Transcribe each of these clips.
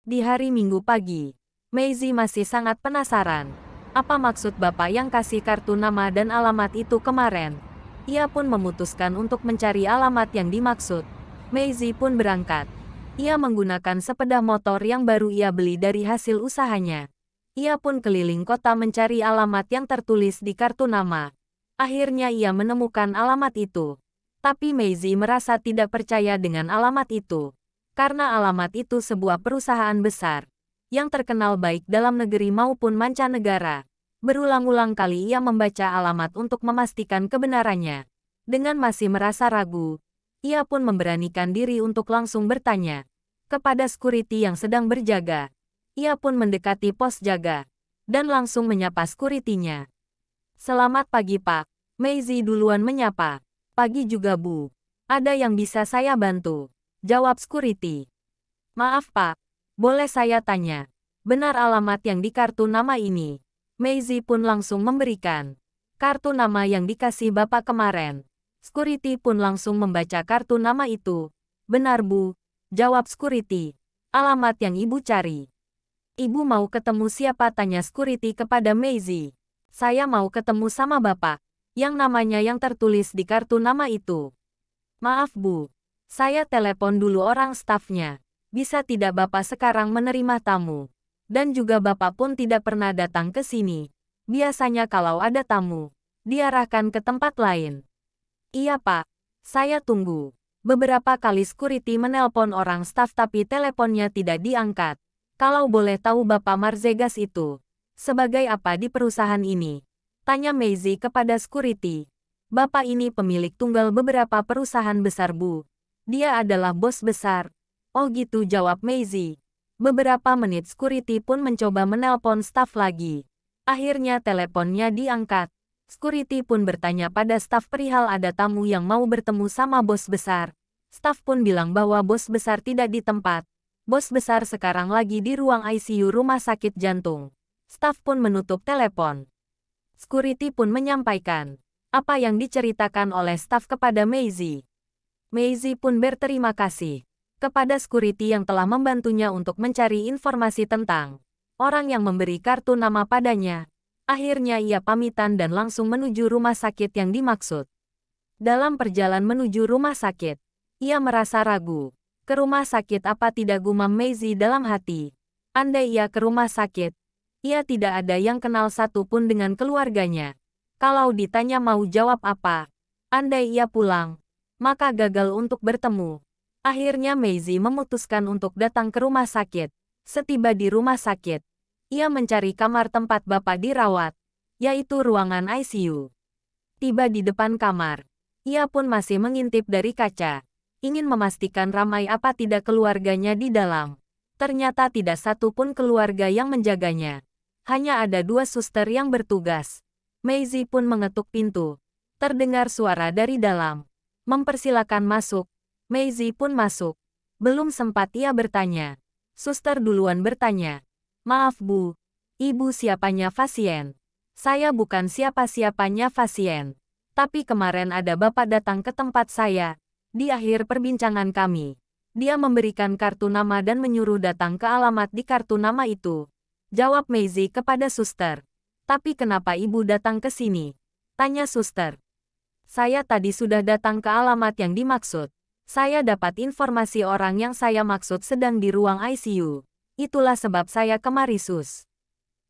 Di hari Minggu pagi, Meizi masih sangat penasaran. Apa maksud Bapak yang kasih kartu nama dan alamat itu kemarin? Ia pun memutuskan untuk mencari alamat yang dimaksud. Meizi pun berangkat. Ia menggunakan sepeda motor yang baru ia beli dari hasil usahanya. Ia pun keliling kota mencari alamat yang tertulis di kartu nama. Akhirnya ia menemukan alamat itu. Tapi Meizi merasa tidak percaya dengan alamat itu. Karena alamat itu sebuah perusahaan besar, yang terkenal baik dalam negeri maupun mancanegara. Berulang-ulang kali ia membaca alamat untuk memastikan kebenarannya. Dengan masih merasa ragu, ia pun memberanikan diri untuk langsung bertanya kepada security yang sedang berjaga. Ia pun mendekati pos jaga, dan langsung menyapa security-nya. "Selamat pagi Pak." Meizi duluan menyapa. "Pagi juga Bu. Ada yang bisa saya bantu?" Jawab security. "Maaf Pak, boleh saya tanya, benar alamat yang di kartu nama ini?" Meizi pun langsung memberikan kartu nama yang dikasih Bapak kemarin. Security pun langsung membaca kartu nama itu. "Benar Bu," jawab security. "Alamat yang Ibu cari." "Ibu mau ketemu siapa?" tanya security kepada Meizi. "Saya mau ketemu sama Bapak, yang namanya yang tertulis di kartu nama itu." "Maaf Bu, saya telepon dulu orang stafnya. Bisa tidak Bapak sekarang menerima tamu? Dan juga Bapak pun tidak pernah datang ke sini. Biasanya kalau ada tamu, diarahkan ke tempat lain." "Iya Pak, saya tunggu." Beberapa kali security menelpon orang staf tapi teleponnya tidak diangkat. "Kalau boleh tahu Bapak Marzegas itu sebagai apa di perusahaan ini?" tanya Meizi kepada security. "Bapak ini pemilik tunggal beberapa perusahaan besar Bu. Dia adalah bos besar." "Oh gitu," jawab Meizi. Beberapa menit security pun mencoba menelpon staf lagi. Akhirnya teleponnya diangkat. Security pun bertanya pada staf perihal ada tamu yang mau bertemu sama bos besar. Staf pun bilang bahwa bos besar tidak di tempat. Bos besar sekarang lagi di ruang ICU rumah sakit jantung. Staf pun menutup telepon. Security pun menyampaikan apa yang diceritakan oleh staf kepada Meizi. Meizi pun berterima kasih kepada security yang telah membantunya untuk mencari informasi tentang orang yang memberi kartu nama padanya. Akhirnya ia pamitan dan langsung menuju rumah sakit yang dimaksud. Dalam perjalanan menuju rumah sakit, ia merasa ragu. Ke rumah sakit apa tidak, gumam Meizi dalam hati. Andai ia ke rumah sakit, ia tidak ada yang kenal satupun dengan keluarganya. Kalau ditanya mau jawab apa? Andai ia pulang, maka gagal untuk bertemu. Akhirnya Meizi memutuskan untuk datang ke rumah sakit. Setiba di rumah sakit, ia mencari kamar tempat Bapak dirawat, yaitu ruangan ICU. Tiba di depan kamar, ia pun masih mengintip dari kaca, ingin memastikan ramai apa tidak keluarganya di dalam. Ternyata tidak satu pun keluarga yang menjaganya. Hanya ada 2 suster yang bertugas. Meizi pun mengetuk pintu. Terdengar suara dari dalam. "Mempersilakan masuk." Meizi pun masuk. Belum sempat ia bertanya, suster duluan bertanya, "Maaf Bu, Ibu siapanya pasien?" "Saya bukan siapa-siapanya pasien. Tapi kemarin ada Bapak datang ke tempat saya. Di akhir perbincangan kami, dia memberikan kartu nama dan menyuruh datang ke alamat di kartu nama itu." Jawab Meizi kepada suster. "Tapi kenapa Ibu datang ke sini?" tanya suster. "Saya tadi sudah datang ke alamat yang dimaksud. Saya dapat informasi orang yang saya maksud sedang di ruang ICU. Itulah sebab saya kemari Sus."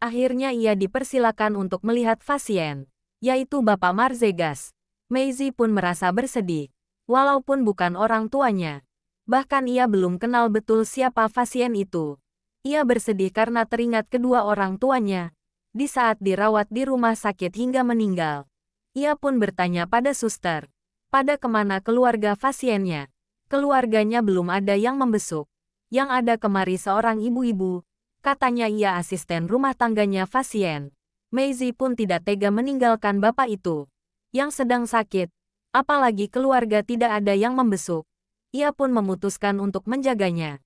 Akhirnya ia dipersilakan untuk melihat pasien, yaitu Bapak Marzegas. Meizi pun merasa bersedih, walaupun bukan orang tuanya. Bahkan ia belum kenal betul siapa pasien itu. Ia bersedih karena teringat kedua orang tuanya di saat dirawat di rumah sakit hingga meninggal. Ia pun bertanya pada suster, pada kemana keluarga pasiennya. Keluarganya belum ada yang membesuk. Yang ada kemari seorang ibu-ibu, katanya ia asisten rumah tangganya pasien. Meizi pun tidak tega meninggalkan bapak itu yang sedang sakit. Apalagi keluarga tidak ada yang membesuk. Ia pun memutuskan untuk menjaganya.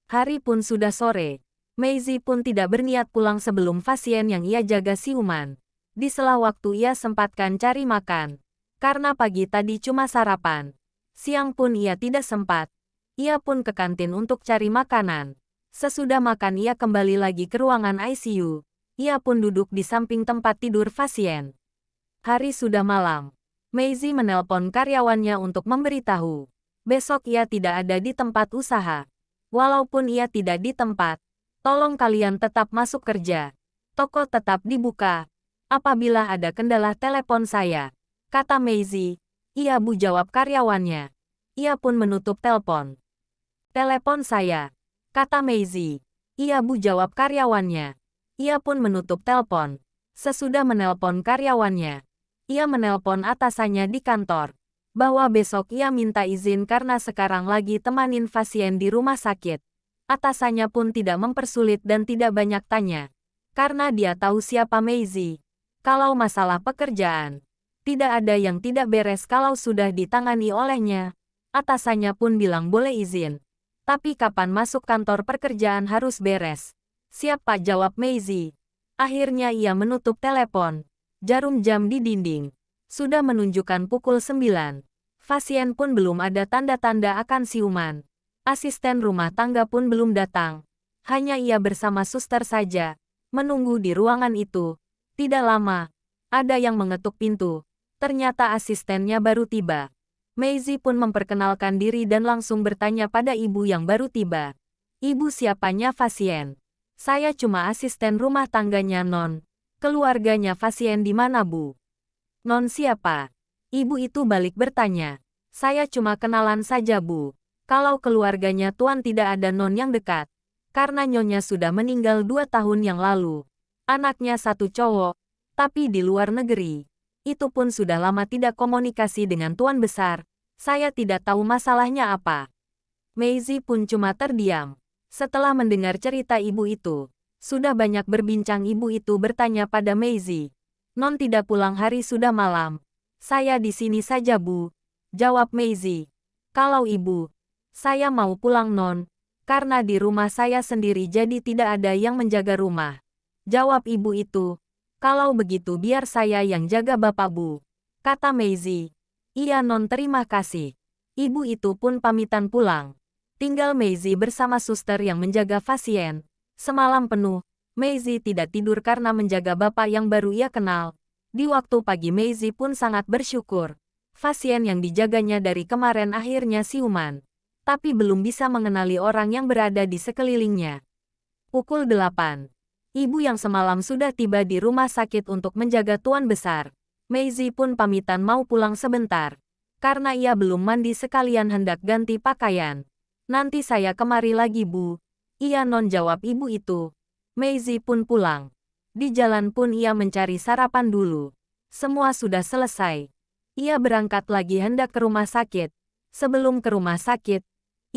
Hari pun sudah sore. Meizi pun tidak berniat pulang sebelum pasien yang ia jaga siuman. Di sela waktu ia sempatkan cari makan. Karena pagi tadi cuma sarapan. Siang pun ia tidak sempat. Ia pun ke kantin untuk cari makanan. Sesudah makan ia kembali lagi ke ruangan ICU. Ia pun duduk di samping tempat tidur pasien. Hari sudah malam. Maisie menelpon karyawannya untuk memberitahu. Besok ia tidak ada di tempat usaha. Walaupun ia tidak di tempat, tolong kalian tetap masuk kerja. Toko tetap dibuka. Apabila ada kendala telepon saya, kata Maisie. Iya Bu, jawab karyawannya. Ia pun menutup telepon. Telepon saya, kata Maisie. Iya Bu, jawab karyawannya. Ia pun menutup telepon. Sesudah menelpon karyawannya, ia menelpon atasannya di kantor. Bahwa besok ia minta izin karena sekarang lagi temanin pasien di rumah sakit. Atasannya pun tidak mempersulit dan tidak banyak tanya. Karena dia tahu siapa Maisie. Kalau masalah pekerjaan, tidak ada yang tidak beres kalau sudah ditangani olehnya. Atasannya pun bilang boleh izin. Tapi kapan masuk kantor pekerjaan harus beres. Siap Pak, jawab Maisie. Akhirnya ia menutup telepon. Jarum jam di dinding sudah menunjukkan pukul 9. Pasien pun belum ada tanda-tanda akan siuman. Asisten rumah tangga pun belum datang. Hanya ia bersama suster saja, menunggu di ruangan itu. Tidak lama, ada yang mengetuk pintu. Ternyata asistennya baru tiba. Maisie pun memperkenalkan diri dan langsung bertanya pada ibu yang baru tiba. Ibu, siapanya pasien? Saya cuma asisten rumah tangganya Non. Keluarganya pasien di mana Bu? Non siapa? Ibu itu balik bertanya. Saya cuma kenalan saja Bu. Kalau keluarganya Tuan tidak ada Non yang dekat. Karena nyonya sudah meninggal 2 tahun yang lalu. Anaknya 1 cowok, tapi di luar negeri. Itu pun sudah lama tidak komunikasi dengan Tuan Besar. Saya tidak tahu masalahnya apa. Maisie pun cuma terdiam. Setelah mendengar cerita ibu itu, sudah banyak berbincang. Ibu itu bertanya pada Maisie. Non tidak pulang, hari sudah malam. Saya di sini saja Bu, jawab Maisie. Kalau ibu, saya mau pulang Non. Karena di rumah saya sendiri jadi tidak ada yang menjaga rumah. Jawab ibu itu. Kalau begitu biar saya yang jaga Bapak Bu, kata Maisie. Iya Non, terima kasih. Ibu itu pun pamitan pulang. Tinggal Maisie bersama suster yang menjaga pasien. Semalam penuh, Maisie tidak tidur karena menjaga bapak yang baru ia kenal. Di waktu pagi Maisie pun sangat bersyukur. Pasien yang dijaganya dari kemarin akhirnya siuman. Tapi belum bisa mengenali orang yang berada di sekelilingnya. Pukul 8. Ibu yang semalam sudah tiba di rumah sakit untuk menjaga Tuan Besar. Maisie pun pamitan mau pulang sebentar. Karena ia belum mandi sekalian hendak ganti pakaian. Nanti saya kemari lagi Bu. Iya Non, jawab ibu itu. Maisie pun pulang. Di jalan pun ia mencari sarapan dulu. Semua sudah selesai. Ia berangkat lagi hendak ke rumah sakit. Sebelum ke rumah sakit,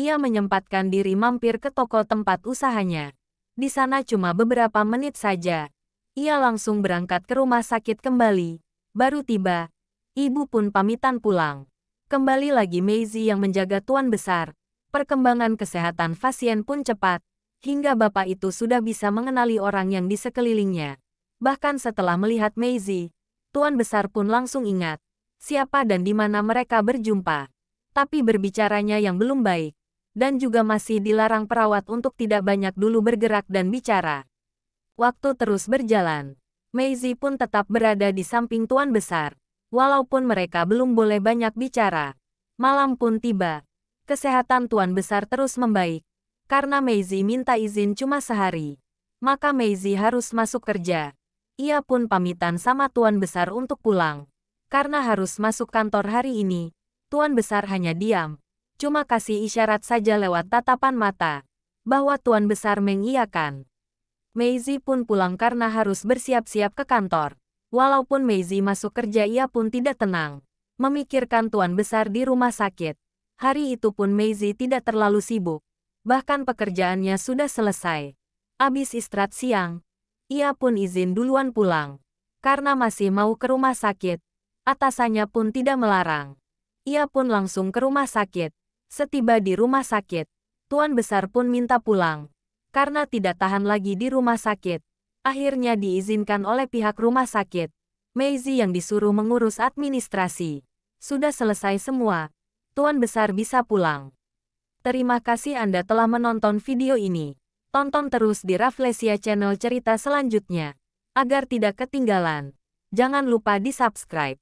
ia menyempatkan diri mampir ke toko tempat usahanya. Di sana cuma beberapa menit saja. Ia langsung berangkat ke rumah sakit kembali. Baru tiba, ibu pun pamitan pulang. Kembali lagi Maisie yang menjaga Tuan Besar. Perkembangan kesehatan pasien pun cepat, hingga bapak itu sudah bisa mengenali orang yang di sekelilingnya. Bahkan setelah melihat Maisie, Tuan Besar pun langsung ingat siapa dan di mana mereka berjumpa. Tapi berbicaranya yang belum baik. Dan juga masih dilarang perawat untuk tidak banyak dulu bergerak dan bicara. Waktu terus berjalan. Maisie pun tetap berada di samping Tuan Besar. Walaupun mereka belum boleh banyak bicara. Malam pun tiba. Kesehatan Tuan Besar terus membaik. Karena Maisie minta izin cuma sehari. Maka Maisie harus masuk kerja. Ia pun pamitan sama Tuan Besar untuk pulang. Karena harus masuk kantor hari ini, Tuan Besar hanya diam. Cuma kasih isyarat saja lewat tatapan mata, bahwa Tuan Besar mengiyakan. Maisie pun pulang karena harus bersiap-siap ke kantor. Walaupun Maisie masuk kerja, ia pun tidak tenang. Memikirkan Tuan Besar di rumah sakit. Hari itu pun Maisie tidak terlalu sibuk. Bahkan pekerjaannya sudah selesai. Abis istirahat siang, ia pun izin duluan pulang. Karena masih mau ke rumah sakit, atasannya pun tidak melarang. Ia pun langsung ke rumah sakit. Setiba di rumah sakit, Tuan Besar pun minta pulang. Karena tidak tahan lagi di rumah sakit, akhirnya diizinkan oleh pihak rumah sakit. Maisie yang disuruh mengurus administrasi. Sudah selesai semua. Tuan Besar bisa pulang. Terima kasih Anda telah menonton video ini. Tonton terus di Rafflesia Channel cerita selanjutnya. Agar tidak ketinggalan, jangan lupa di subscribe.